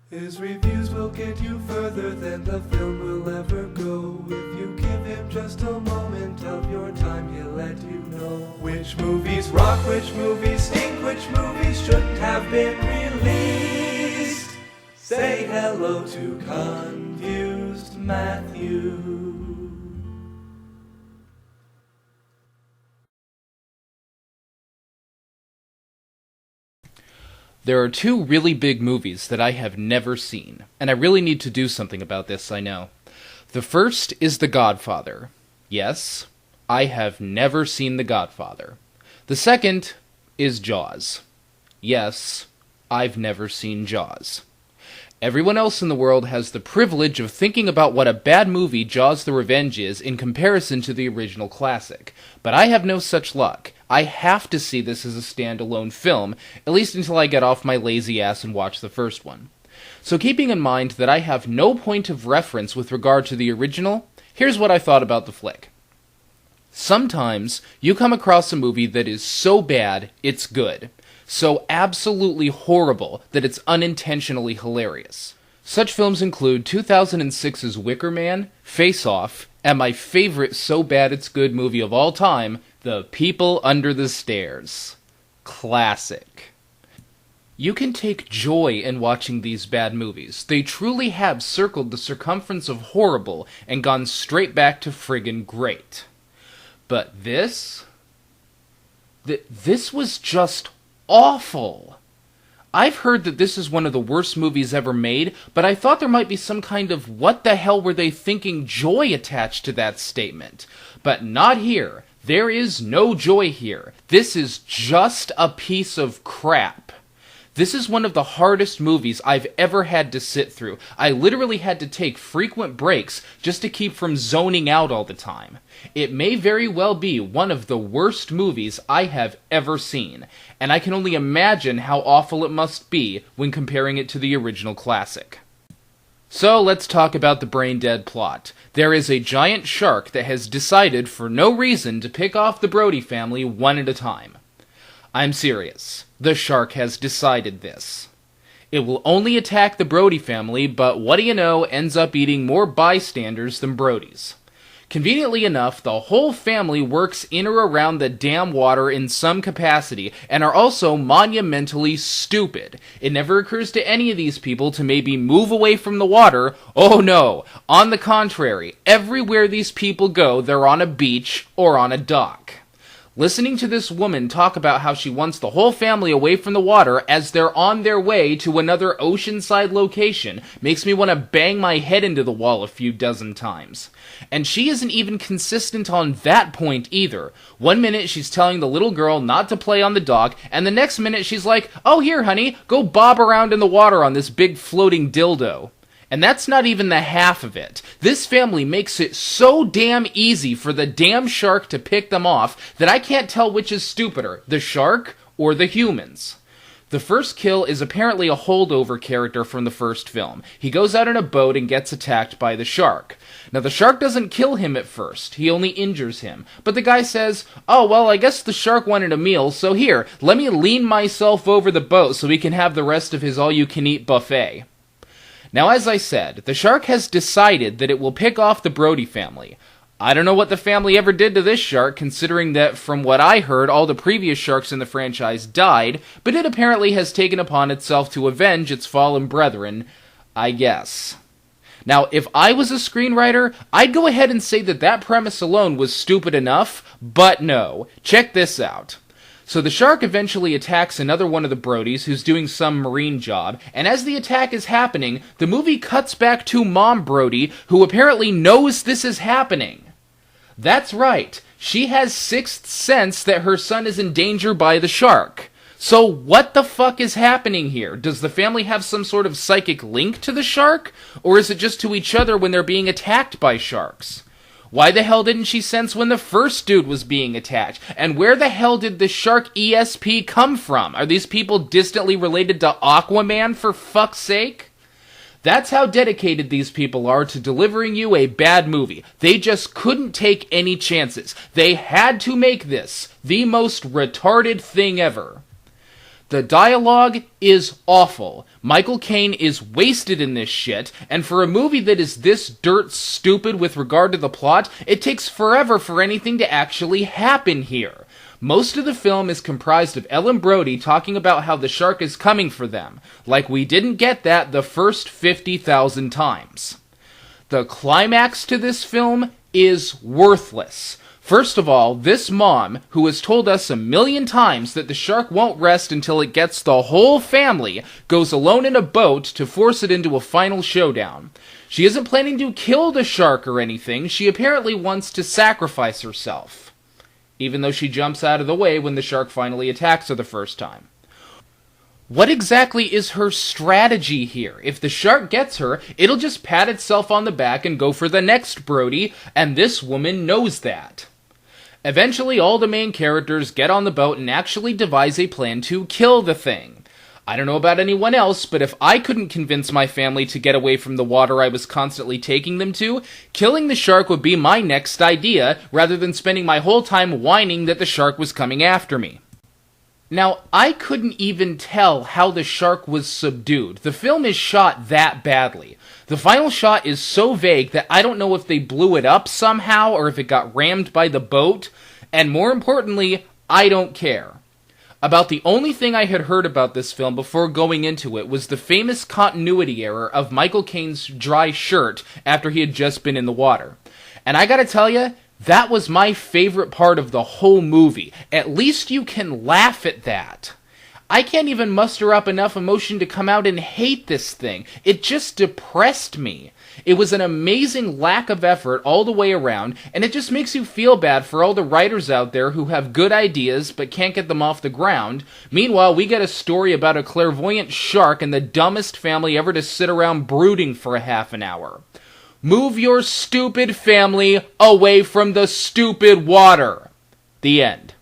His reviews will get you further than the film will ever go. If you give him just a moment of your time, he'll let you know which movies rock, which movies stink, which movies shouldn't have been released. Say hello to Confused Matthew. There are two really big movies that I have never seen, and I really need to do something about this, I know. The first is The Godfather. Yes, I have never seen The Godfather. The second is Jaws. Yes, I've never seen Jaws. Everyone else in the world has the privilege of thinking about what a bad movie Jaws the Revenge is in comparison to the original classic, but I have no such luck. I have to see this as a standalone film, at least until I get off my lazy ass and watch the first one. So keeping in mind that I have no point of reference with regard to the original, here's what I thought about the flick. Sometimes you come across a movie that is so bad, it's good. So absolutely horrible that it's unintentionally hilarious. Such films include 2006's Wicker Man, Face Off, and my favorite so bad it's good movie of all time, The People Under the Stairs. Classic. You can take joy in watching these bad movies. They truly have circled the circumference of horrible and gone straight back to friggin' great. But this was just awful. I've heard that this is one of the worst movies ever made, but I thought there might be some kind of what the hell were they thinking joy attached to that statement. But not here. There is no joy here. This is just a piece of crap. This is one of the hardest movies I've ever had to sit through. I literally had to take frequent breaks just to keep from zoning out all the time. It may very well be one of the worst movies I have ever seen, and I can only imagine how awful it must be when comparing it to the original classic. So let's talk about the brain-dead plot. There is a giant shark that has decided for no reason to pick off the Brody family one at a time. I'm serious. The shark has decided this. It will only attack the Brody family, but what do you know, ends up eating more bystanders than Brodies. Conveniently enough, the whole family works in or around the damn water in some capacity, and are also monumentally stupid. It never occurs to any of these people to maybe move away from the water. Oh no, on the contrary, everywhere these people go, they're on a beach or on a dock. Listening to this woman talk about how she wants the whole family away from the water as they're on their way to another oceanside location makes me want to bang my head into the wall a few dozen times. And she isn't even consistent on that point either. One minute she's telling the little girl not to play on the dock, and the next minute she's like, "Oh here honey, go bob around in the water on this big floating dildo." And that's not even the half of it. This family makes it so damn easy for the damn shark to pick them off that I can't tell which is stupider, the shark or the humans. The first kill is apparently a holdover character from the first film. He goes out in a boat and gets attacked by the shark. Now the shark doesn't kill him at first, he only injures him. But the guy says, "Oh well, I guess the shark wanted a meal, so here, let me lean myself over the boat so he can have the rest of his all-you-can-eat buffet." Now, as I said, the shark has decided that it will pick off the Brody family. I don't know what the family ever did to this shark, considering that, from what I heard, all the previous sharks in the franchise died, but it apparently has taken upon itself to avenge its fallen brethren, I guess. Now, if I was a screenwriter, I'd go ahead and say that that premise alone was stupid enough, but no. Check this out. So the shark eventually attacks another one of the Brodies who's doing some marine job, and as the attack is happening, the movie cuts back to Mom Brody, who apparently knows this is happening. That's right, she has sixth sense that her son is in danger by the shark. So what the fuck is happening here? Does the family have some sort of psychic link to the shark? Or is it just to each other when they're being attacked by sharks? Why the hell didn't she sense when the first dude was being attacked? And where the hell did the shark ESP come from? Are these people distantly related to Aquaman, for fuck's sake? That's how dedicated these people are to delivering you a bad movie. They just couldn't take any chances. They had to make this the most retarded thing ever. The dialogue is awful. Michael Caine is wasted in this shit, and for a movie that is this dirt stupid with regard to the plot, it takes forever for anything to actually happen here. Most of the film is comprised of Ellen Brody talking about how the shark is coming for them, like we didn't get that the first 50,000 times. The climax to this film is worthless. First of all, this mom, who has told us 1,000,000 times that the shark won't rest until it gets the whole family, goes alone in a boat to force it into a final showdown. She isn't planning to kill the shark or anything, she apparently wants to sacrifice herself. Even though she jumps out of the way when the shark finally attacks her the first time. What exactly is her strategy here? If the shark gets her, it'll just pat itself on the back and go for the next Brody, and this woman knows that. Eventually, all the main characters get on the boat and actually devise a plan to kill the thing. I don't know about anyone else, but if I couldn't convince my family to get away from the water I was constantly taking them to, killing the shark would be my next idea, rather than spending my whole time whining that the shark was coming after me. Now, I couldn't even tell how the shark was subdued. The film is shot that badly. The final shot is so vague that I don't know if they blew it up somehow or if it got rammed by the boat, and more importantly, I don't care. About the only thing I had heard about this film before going into it was the famous continuity error of Michael Caine's dry shirt after he had just been in the water. And I gotta tell you, that was my favorite part of the whole movie. At least you can laugh at that. I can't even muster up enough emotion to come out and hate this thing. It just depressed me. It was an amazing lack of effort all the way around, and it just makes you feel bad for all the writers out there who have good ideas but can't get them off the ground. Meanwhile, we get a story about a clairvoyant shark and the dumbest family ever to sit around brooding for a half an hour. Move your stupid family away from the stupid water. The end.